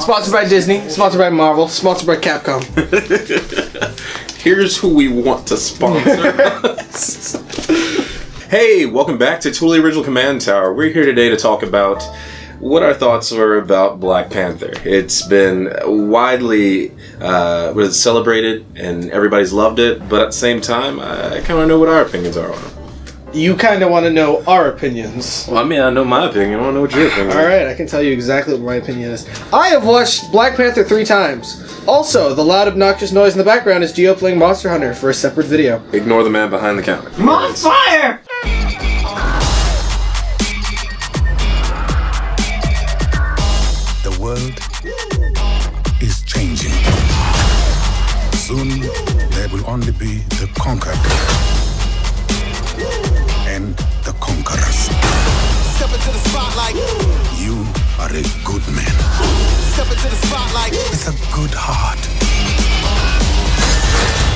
Sponsored by Disney, sponsored by Marvel, sponsored by Capcom. Here's who we want to sponsor us. Hey, welcome back to Totally Original Command Tower. We're here today to talk about what our thoughts are about Black Panther. It's been widely celebrated and everybody's loved it, but at the same time, I kind of know what our opinions are on it. You kind of want to know our opinions. Well, I mean, I know my opinion. I don't know what your opinion is. Alright, I can tell you exactly what my opinion is. I have watched Black Panther 3 times. Also, the loud obnoxious noise in the background is Gio playing Monster Hunter for a separate video. Ignore the man behind the counter. I'm on fire! The world is changing. Soon, there will only be the conquered and the conquerors. Step into the spotlight. You are a good man. Step into the spotlight. With a good heart.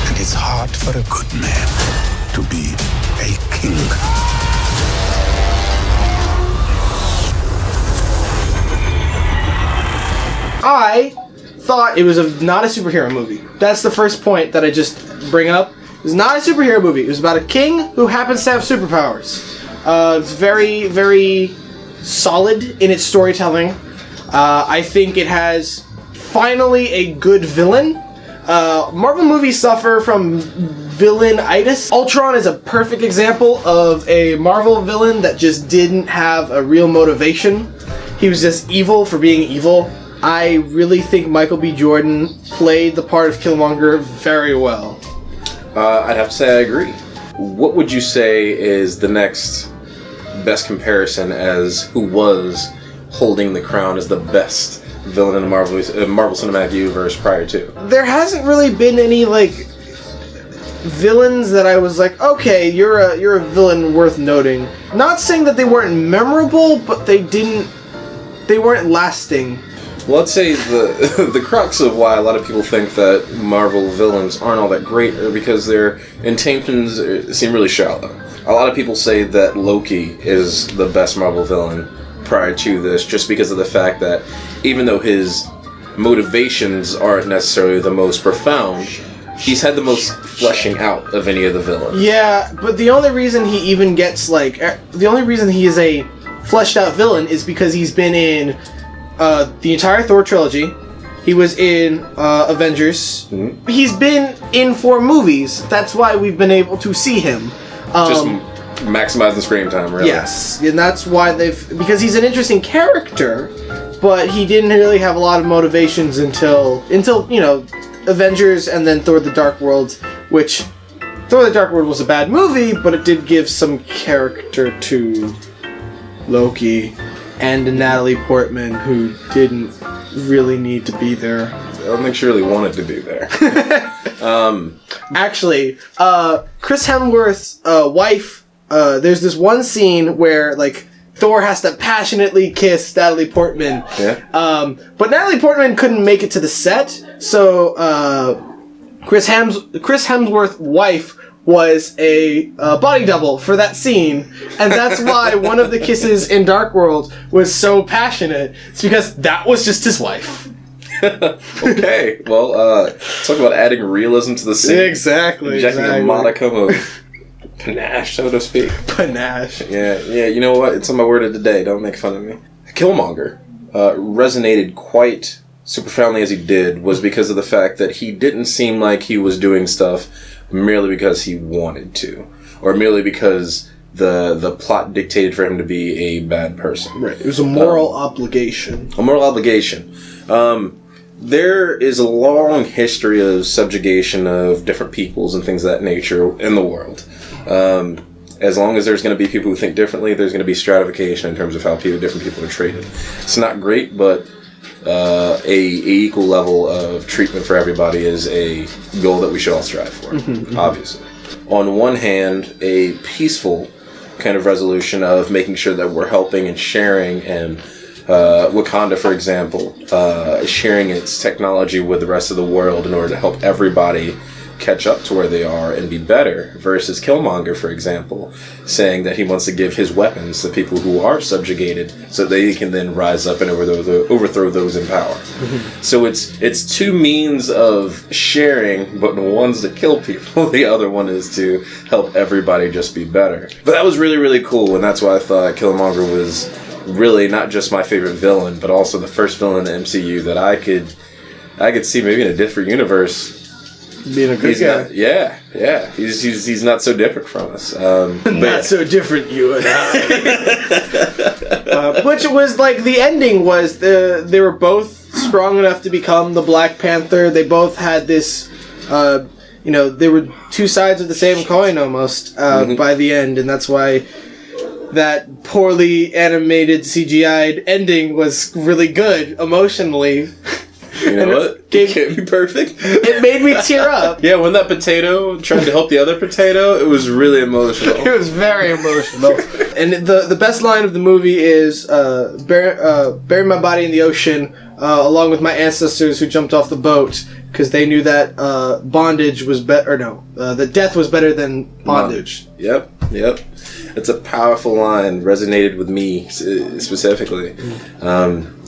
And it's hard for a good man to be a king. I thought it was not a superhero movie. That's the first point that I just bring up. It was not a superhero movie. It was about a king who happens to have superpowers. It's very, very solid in its storytelling. I think it has finally a good villain. Marvel movies suffer from villainitis. Ultron is a perfect example of a Marvel villain that just didn't have a real motivation. He was just evil for being evil. I really think Michael B. Jordan played the part of Killmonger very well. I'd have to say I agree. What would you say is the next best comparison as who was holding the crown as the best villain in the Marvel Cinematic Universe prior to? There hasn't really been any, villains that I was like, okay, you're a villain worth noting. Not saying that they weren't memorable, but they weren't lasting. Well, let's say the crux of why a lot of people think that Marvel villains aren't all that great are because their intentions seem really shallow. A lot of people say that Loki is the best Marvel villain prior to this just because of the fact that even though his motivations aren't necessarily the most profound, he's had the most fleshing out of any of the villains. Yeah, but the only reason he even gets, the only reason he is a fleshed out villain is because he's been in the entire Thor trilogy. He was in Avengers. Mm-hmm. He's been in 4 movies. That's why we've been able to see him. Just maximizing screen time, really. Yes, and that's why because he's an interesting character, but he didn't really have a lot of motivations until Avengers and then Thor: The Dark World, which Thor: The Dark World was a bad movie, but it did give some character to Loki and Natalie Portman, who didn't really need to be there. I don't think she really wanted to be there. Actually, Chris Hemsworth's wife, there's this one scene where, Thor has to passionately kiss Natalie Portman. Yeah. But Natalie Portman couldn't make it to the set, so Chris Hemsworth's wife was a body double for that scene, and that's why one of the kisses in Dark World was so passionate. It's because that was just his wife. Okay, well, talk about adding realism to the scene. Exactly. Injecting a modicum of panache, so to speak. Panache. Yeah, you know what? It's on my word of the day. Don't make fun of me. Killmonger resonated quite super profoundly as he did was because of the fact that he didn't seem like he was doing stuff merely because he wanted to, or merely because the plot dictated for him to be a bad person. Right. It was a moral obligation. A moral obligation. There is a long history of subjugation of different peoples and things of that nature in the world. As long as there's going to be people who think differently, there's going to be stratification in terms of how different people are treated. It's not great, but a equal level of treatment for everybody is a goal that we should all strive for, obviously. On one hand, a peaceful kind of resolution of making sure that we're helping and sharing, and Wakanda, for example, sharing its technology with the rest of the world in order to help everybody catch up to where they are and be better, versus Killmonger, for example, saying that he wants to give his weapons to people who are subjugated so they can then rise up and overthrow those in power. So it's two means of sharing, but one's to kill people, the other one is to help everybody just be better. But that was really, really cool, and that's why I thought Killmonger was really not just my favorite villain, but also the first villain in the MCU that I could see maybe in a different universe. Being a good guy. Yeah. He's not so different from us. Not so different, you and I. Which was like the ending was they were both strong enough to become the Black Panther. They both had this, they were two sides of the same coin almost by the end, and that's why that poorly animated CGI'd ending was really good emotionally. You know what? It can't be perfect. It made me tear up. Yeah, when that potato tried to help the other potato, it was really emotional. It was very emotional. And the best line of the movie is, bury my body in the ocean, along with my ancestors who jumped off the boat, because they knew that bondage was better, that death was better than bondage. Yep. It's a powerful line, resonated with me specifically.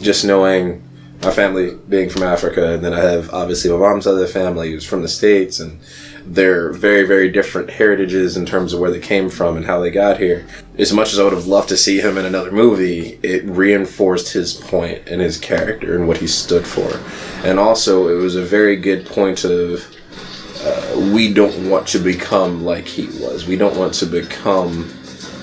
Just knowing my family being from Africa, and then I have obviously my mom's other family who's from the States, and they're very, very different heritages in terms of where they came from and how they got here. As much as I would have loved to see him in another movie, it reinforced his point and his character and what he stood for. And also, it was a very good point of we don't want to become like he was. We don't want to become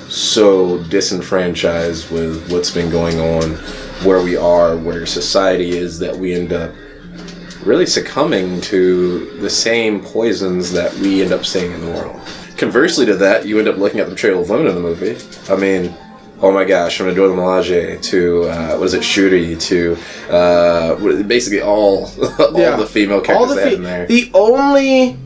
so disenfranchised with what's been going on, where we are, where society is, that we end up really succumbing to the same poisons that we end up seeing in the world. Conversely to that, you end up looking at the portrayal of women in the movie. I mean, oh my gosh, from Adore Melage to, Shuri, to basically all the female characters they had in there. The only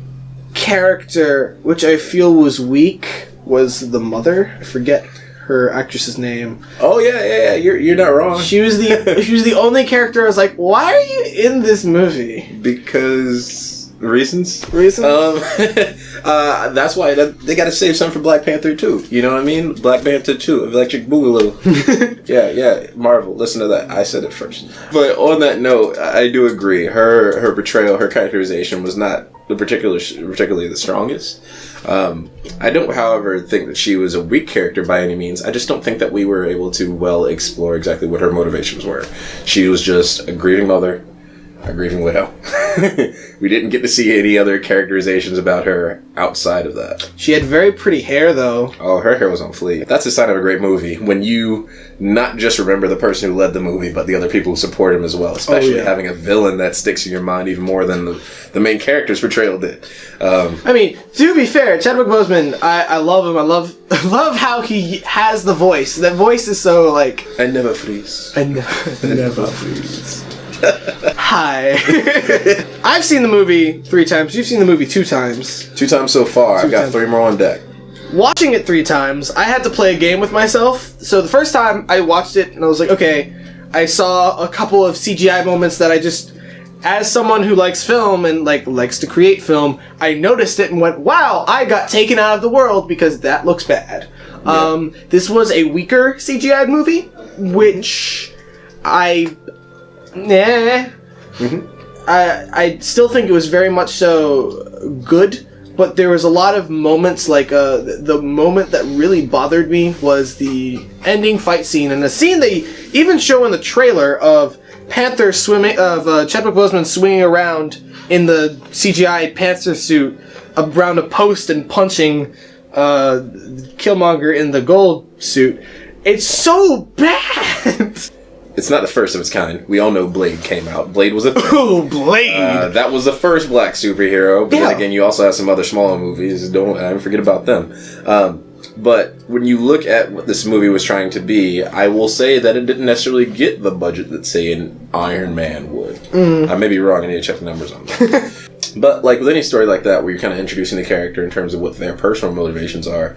character which I feel was weak was the mother. I forget her actress's name. Oh yeah. You're not wrong. She was the only character I was like, why are you in this movie? Because reasons. That's why they got to save some for Black Panther 2. You know what I mean? Black Panther 2, Electric Boogaloo. yeah. Marvel, listen to that. I said it first. But on that note, I do agree. Her portrayal, her characterization was not particularly the strongest. I don't, however, think that she was a weak character by any means. I just don't think that we were able to well explore exactly what her motivations were. She was just a grieving mother, a grieving widow. We didn't get to see any other characterizations about her outside of that. She had very pretty hair, though. Oh, her hair was on fleek. That's a sign of a great movie, when you not just remember the person who led the movie, but the other people who support him as well. Especially having a villain that sticks in your mind even more than the main character's portrayal did. I mean, to be fair, Chadwick Boseman, I love him. I love how he has the voice. That voice is so like... I never freeze. I never freeze. Hi. I've seen the movie 3 times. You've seen the movie 2 times. 2 times so far. I've got 3 more on deck. Watching it 3 times, I had to play a game with myself. So the first time I watched it, and I was like, okay, I saw a couple of CGI moments that I just, as someone who likes film and likes to create film, I noticed it and went, wow, I got taken out of the world because that looks bad. Yeah. This was a weaker CGI movie, which I still think it was very much so good, but there was a lot of moments, like the moment that really bothered me was the ending fight scene, and the scene they even show in the trailer of Panther Chadwick Boseman swinging around in the CGI Panther suit around a post and punching Killmonger in the gold suit. It's so bad. It's not the first of its kind. We all know Blade came out. Blade was a thing. Oh, Blade! That was the first black superhero. But then again, you also have some other smaller movies. Don't forget about them. But when you look at what this movie was trying to be, I will say that it didn't necessarily get the budget that, say, an Iron Man would. I may be wrong. I need to check the numbers on that. But like with any story like that, where you're kind of introducing the character in terms of what their personal motivations are,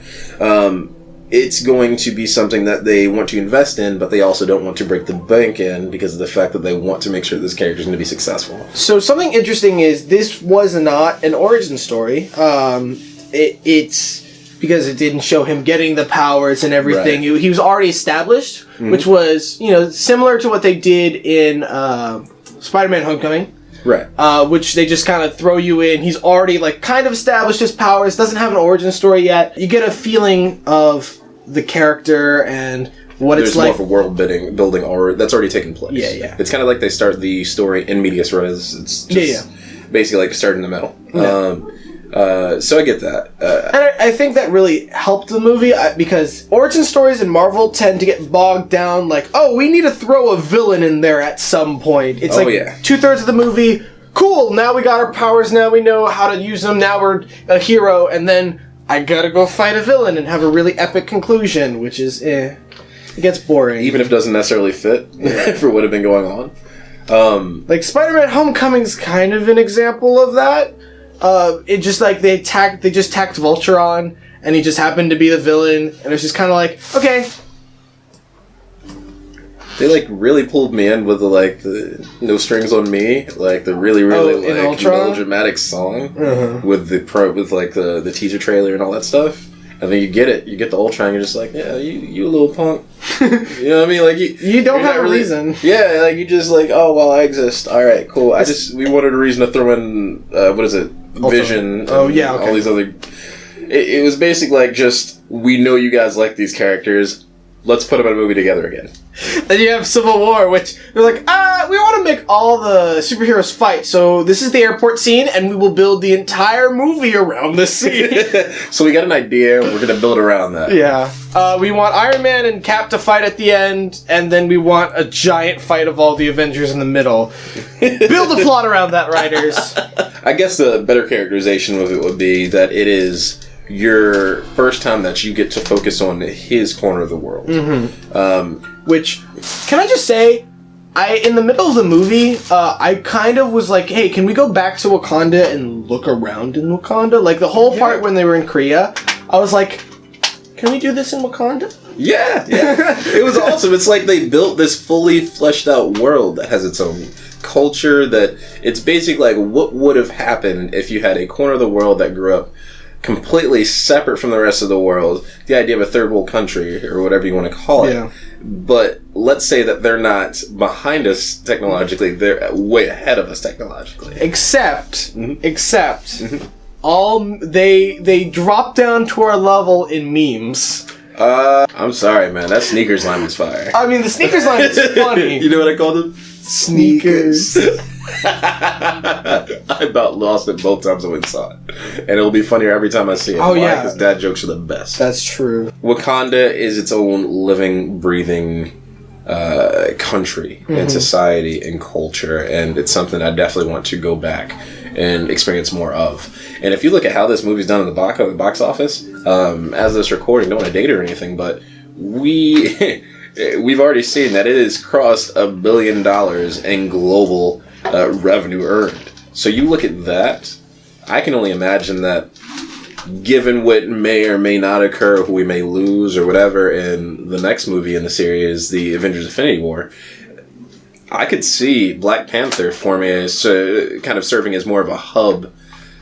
it's going to be something that they want to invest in, but they also don't want to break the bank in because of the fact that they want to make sure this character is going to be successful. So something interesting is this was not an origin story. It's because it didn't show him getting the powers and everything. Right. He was already established, which was, similar to what they did in Spider-Man Homecoming. Right. Which they just kind of throw you in. He's already, kind of established his powers, doesn't have an origin story yet. You get a feeling of the character and what There's it's like. There's more of a world building already, that's already taken place. Yeah. It's kind of like they start the story in medias res. It's just basically like a start in the middle. Yeah. So I get that. And I think that really helped the movie because origin stories in Marvel tend to get bogged down we need to throw a villain in there at some point. It's 2/3 of the movie, cool, now we got our powers, now we know how to use them, now we're a hero, and then I gotta go fight a villain and have a really epic conclusion, which is, it gets boring. Even if it doesn't necessarily fit for what had been going on. Spider-Man Homecoming's kind of an example of that. It just they just tacked Vulture on, and he just happened to be the villain, and it's just kind of okay. They really pulled me in with the No Strings on Me, the really melodramatic song with the teaser trailer and all that stuff. And then you get it, you get the Ultron, and you're just you a little punk. You know what I mean? You don't have a reason. Yeah, you just oh well, I exist. All right, cool. We wanted a reason to throw in what is it? Vision. Oh yeah, okay. All these other. It was basically just we know you guys like these characters. Let's put them in a movie together again. Then you have Civil War, which they're we want to make all the superheroes fight, so this is the airport scene, and we will build the entire movie around this scene. So we got an idea, we're going to build around that. Yeah. We want Iron Man and Cap to fight at the end, and then we want a giant fight of all the Avengers in the middle. Build a plot around that, writers. I guess the better characterization of it would be that it is your first time that you get to focus on his corner of the world. Which, can I just say, in the middle of the movie, I kind of was hey, can we go back to Wakanda and look around in Wakanda? The whole part when they were in Korea, I was can we do this in Wakanda? Yeah. It was awesome. It's they built this fully fleshed out world that has its own culture, that it's basically what would have happened if you had a corner of the world that grew up completely separate from the rest of the world. The idea of a third world country, or whatever you want to call it. Yeah. But let's say that they're not behind us technologically, they're way ahead of us technologically. Except, all they drop down to our level in memes. I'm sorry, man. That sneakers line was fire. I mean, the sneakers line is funny. You know what I called them? Sneakers. I about lost it both times I went and saw it. And it'll be funnier every time I see it. Oh, yeah. Because dad jokes are the best. That's true. Wakanda is its own living, breathing country and society and culture. And it's something I definitely want to go back and experience more of. And if you look at how this movie's done in the box office, as this recording, don't want to date it or anything, but we've already seen that it has crossed $1 billion in global revenue earned. So you look at that, I can only imagine that given what may or may not occur, who we may lose or whatever in the next movie in the series, the Avengers Infinity War, I could see Black Panther forming as kind of serving as more of a hub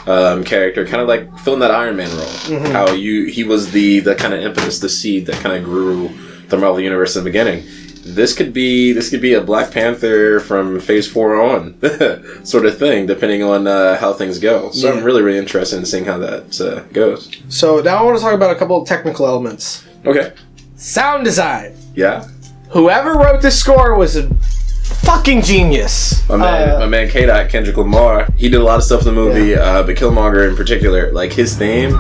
character, kind of like filling that Iron Man role. How he was the kind of impetus, the seed that kind of grew the Marvel Universe in the beginning. This could be a Black Panther from Phase 4 on, sort of thing, depending on how things go. So I'm really, really interested in seeing how that goes. So now I want to talk about a couple of technical elements. Okay. Sound design. Yeah. Whoever wrote this score was a fucking genius. My man K-Dot, Kendrick Lamar, he did a lot of stuff in the movie, but Killmonger in particular, his theme,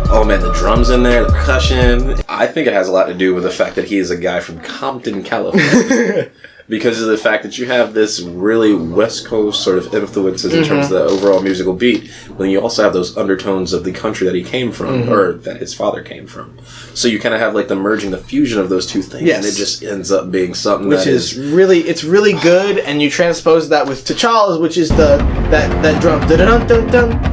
oh man, the drums in there, the percussion. I think it has a lot to do with the fact that he is a guy from Compton, California. Because of the fact that you have this really West Coast sort of influences in terms of the overall musical beat, but then you also have those undertones of the country that he came from, or that his father came from. So you kind of have the merging, the fusion of those two things, and it just ends up being something which is really, it's really good, and you transpose that with T'Challa's, which is that drum.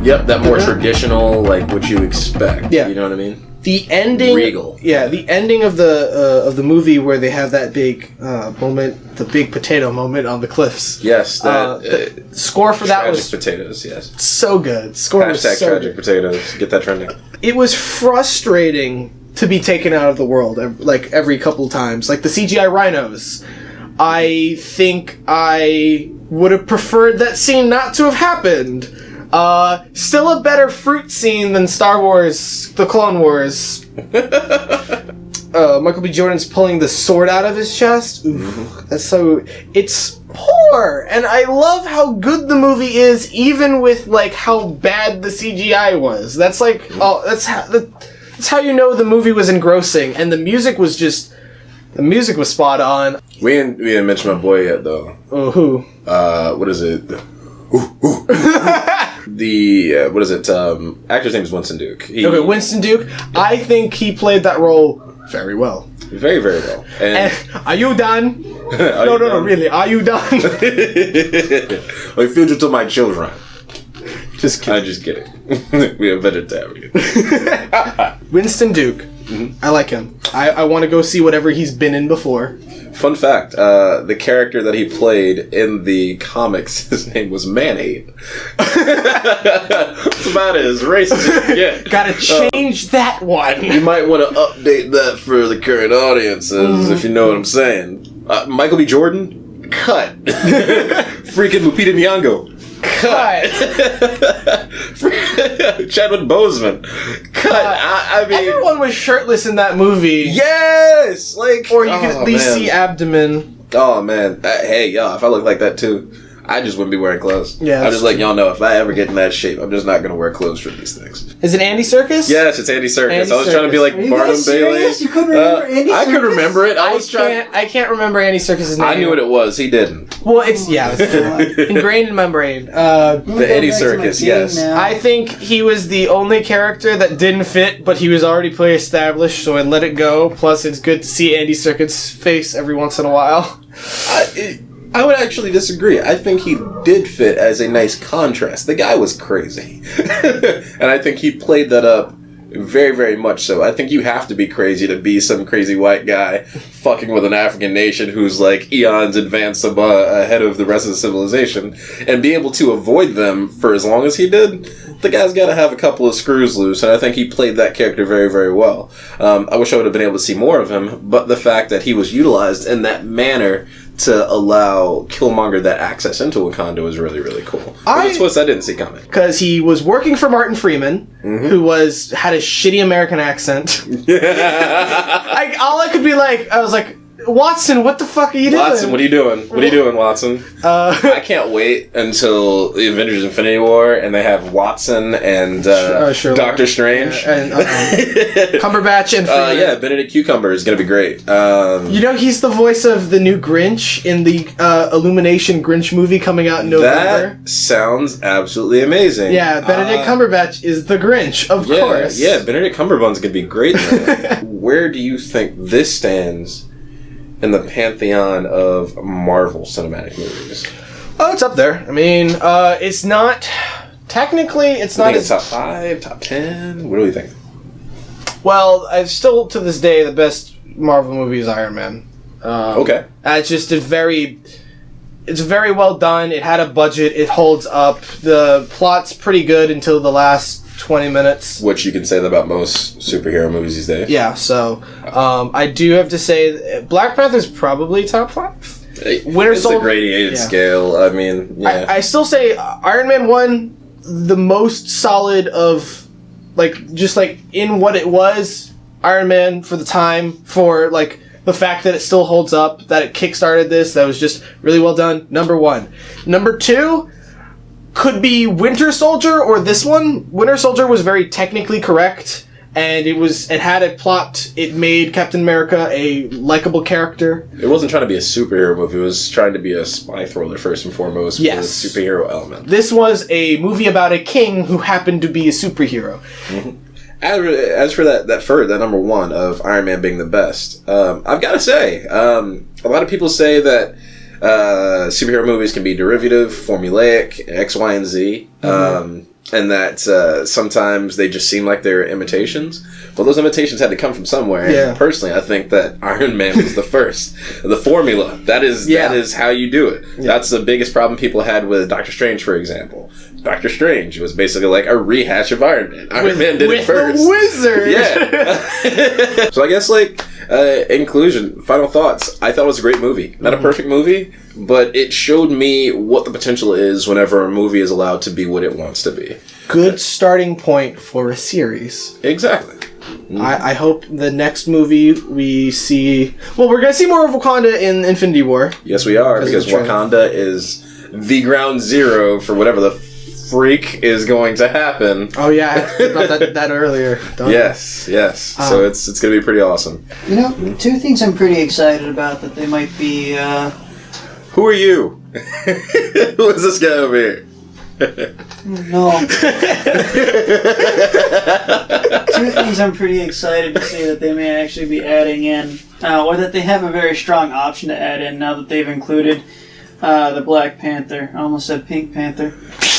Yep, that more traditional, what you expect. Yeah. You know what I mean? The ending, Regal. Yeah, the ending of the movie where they have that big moment, the big potato moment on the cliffs. Yes, the score for that was potatoes. Yes, so good. Score was hashtag so tragic good. potatoes. Get that trending. It was frustrating to be taken out of the world like every couple times, like the CGI rhinos. I think I would have preferred that scene not to have happened. Still a better fruit scene than Star Wars, The Clone Wars. Michael B. Jordan's pulling the sword out of his chest. Oof, that's so... It's poor! And I love how good the movie is, even with, like, how bad the CGI was. That's like... Oh, that's how you know the movie was engrossing. And the music was just... The music was spot on. We didn't mention my boy yet, though. Oh, who? What is it? What is it? Actor's name is Winston Duke. Okay, Winston Duke. I think he played that role very well. Very, very well. And Are you done? No, really. Are you done? I feed you to my children. Just kidding. I'm just kidding. We are vegetarian. Winston Duke. Mm-hmm. I like him. I want to go see whatever he's been in before. Fun fact, the character that he played in the comics, his name was Man-Ape. That's about as racist as you get. Gotta change that one. You might want to update that for the current audiences, if you know what I'm saying. Michael B. Jordan? Cut. Freaking Lupita Nyong'o. Cut. Chadwick Boseman. Cut. I mean, everyone was shirtless in that movie. Yes, like, or you could at least see abdomen. Oh man, hey y'all, if I look like that too, I just wouldn't be wearing clothes. Yeah, I'm just letting y'all know, if I ever get in that shape, I'm just not gonna wear clothes for these things. Is it Andy Serkis? Yes, it's Andy Serkis. Andy I was trying to be like Barnum Bailey. You couldn't remember Andy Serkis? I could remember it. I can't remember Andy Serkis' name. I knew what it was. He didn't. Well, it's ingrained in my brain. The Andy Serkis, yes. I think he was the only character that didn't fit, but he was already pre-established, so I let it go. Plus, it's good to see Andy Serkis' face every once in a while. I would actually disagree. I think he did fit as a nice contrast. The guy was crazy. And I think he played that up very, very much so. I think you have to be crazy to be some crazy white guy fucking with an African nation who's like eons advanced ahead of the rest of the civilization, and be able to avoid them for as long as he did. The guy's got to have a couple of screws loose, and I think he played that character very, very well. I wish I would have been able to see more of him, but the fact that he was utilized in that manner to allow Killmonger that access into Wakanda was really, really cool. It's a twist I didn't see coming. Because he was working for Martin Freeman, who had a shitty American accent. All I could be like, I was like, Watson, what the fuck are you doing? Watson, what are you doing? What are you doing, Watson? I can't wait until the Avengers Infinity War and they have Watson and Doctor Strange. And Cumberbatch and Freeman. Yeah, Benedict Cucumber is going to be great. You know, he's the voice of the new Grinch in the Illumination Grinch movie coming out in November. That sounds absolutely amazing. Yeah, Benedict Cumberbatch is the Grinch, of course. Yeah, Benedict Cumberbatch's going to be great. Where do you think this stands in the pantheon of Marvel cinematic movies? Oh, it's up there. I mean, it's not... Technically, it's not... It's top 5, top 10? What do we think? Well, I've still, to this day, the best Marvel movie is Iron Man. Okay. It's just it's very well done. It had a budget. It holds up. The plot's pretty good until the last 20 minutes. Which you can say that about most superhero movies these days. Yeah, so I do have to say Black Panther's probably top 5. It's a gradated scale. I mean, yeah. I still say Iron Man 1, the most solid of, just in what it was, Iron Man for the time, for, the fact that it still holds up, that it kickstarted this, that was just really well done. Number 1. Number 2... could be Winter Soldier or this one. Winter Soldier was very technically correct, and it had a plot. It made Captain America a likable character. It wasn't trying to be a superhero movie. It was trying to be a spy thriller first and foremost, with a superhero element. This was a movie about a king who happened to be a superhero. Mm-hmm. As for that number 1 of Iron Man being the best, I've got to say, a lot of people say that superhero movies can be derivative, formulaic, X, Y, and Z. and that sometimes they just seem like they're imitations. Well, those imitations had to come from somewhere. Yeah. And personally, I think that Iron Man was the first. The formula. That is how you do it. Yeah. That's the biggest problem people had with Doctor Strange, for example. Doctor Strange was basically like a rehash of Iron Man. Iron Man did it first. The wizard! Yeah. So I guess, in conclusion, final thoughts. I thought it was a great movie. Not a perfect movie, but it showed me what the potential is whenever a movie is allowed to be what it wants to be. Good starting point for a series. Exactly. I hope the next movie we see... Well, we're going to see more of Wakanda in Infinity War. Yes, we are, because Wakanda is the ground zero for whatever the freak is going to happen. Oh, yeah. I talked about that earlier. Yes. So it's going to be pretty awesome. You know, two things I'm pretty excited about that they might be... Who are you? Who is this guy over here? No. Two things I'm pretty excited to see that they may actually be adding in, or that they have a very strong option to add in now that they've included the Black Panther. I almost said Pink Panther.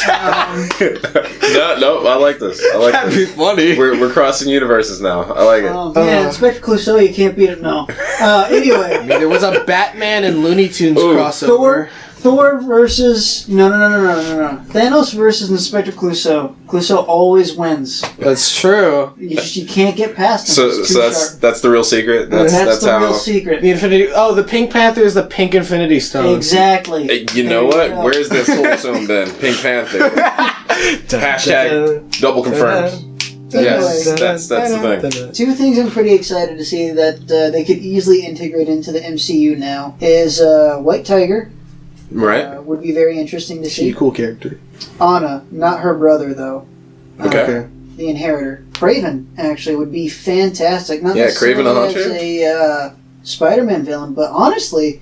No, I like this. That'd be funny. We're crossing universes now. I like it. Oh, man, Inspector Clouseau, you can't beat it, no. Anyway. I mean, there was a Batman and Looney Tunes crossover. Thor versus... No. Thanos versus Inspector Clouseau. Clouseau always wins. That's true. You can't get past him. So that's the real secret? That's the how... real secret. The Infinity... Oh, the Pink Panther is the Pink Infinity Stone. Exactly. Hey, you know what? Where's this whole zone been? Pink Panther. Hashtag double confirmed. Yes, that's the thing. Two things I'm pretty excited to see that they could easily integrate into the MCU now is White Tiger. Right. Would be very interesting to see. She's a cool character. Anna, not her brother though. Okay. The Inheritor. Kraven actually would be fantastic. Not Kraven the necessarily as a Spider-Man villain, but honestly,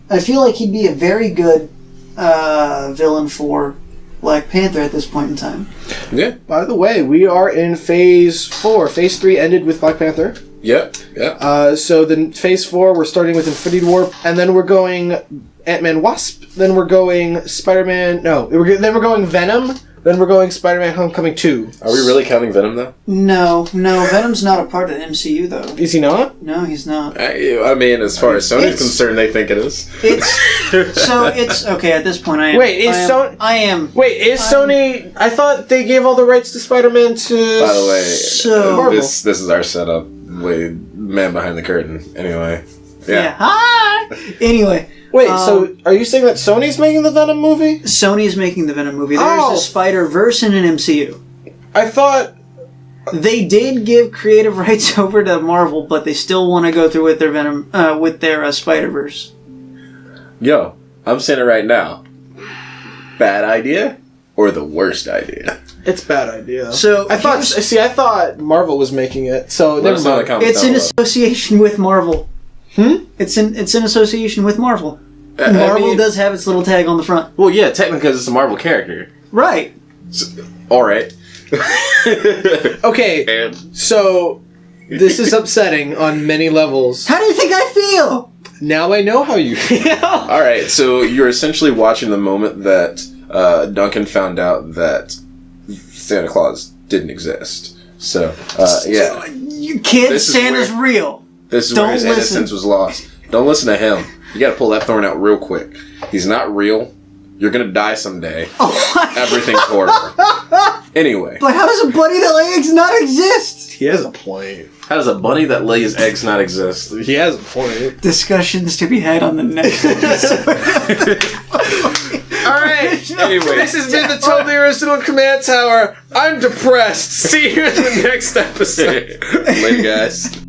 I feel like he'd be a very good villain for Black Panther at this point in time. Yeah. By the way, we are in Phase 4. Phase 3 ended with Black Panther. Yeah. So then Phase 4, we're starting with Infinity War, and then we're going Ant-Man Wasp, then we're going Spider-Man... No, then we're going Venom, then we're going Spider-Man Homecoming 2. Are we really counting Venom, though? No, Venom's not a part of the MCU, though. Is he not? No, he's not. I mean, as far as Sony's concerned, they think it is. It's... Okay, at this point, I am... Wait, is Sony... I thought they gave all the rights to Spider-Man to... By the way, Marvel. This is our setup. Man behind the curtain. Anyway. Yeah. Hi! Anyway... Wait, so are you saying that Sony's making the Venom movie? Sony's making the Venom movie. There's a Spider-Verse in an MCU. I thought... They did give creative rights over to Marvel, but they still want to go through with their Venom, with their Spider-Verse. Yo, I'm saying it right now. Bad idea or the worst idea? It's a bad idea. So I thought Marvel was making it. So never mind. It's in association with Marvel. It's in association with Marvel. Marvel does have its little tag on the front. Well, yeah, technically because it's a Marvel character. Right. All right. Okay, so this is upsetting on many levels. How do you think I feel? Now I know how you feel. All right, so you're essentially watching the moment that Duncan found out that Santa Claus didn't exist. So, yeah. You kid, Santa's real. This is where his innocence was lost. Don't listen to him. You gotta pull that thorn out real quick. He's not real. You're gonna die someday. Everything's horrible. Anyway. But how does a bunny that lays eggs not exist? He has a point. How does a bunny that lays eggs not exist? He has a point. Discussions to be had on the next episode. Alright, anyway. This has been the Totally Original Command Tower. I'm depressed. See you in the next episode. Later, guys.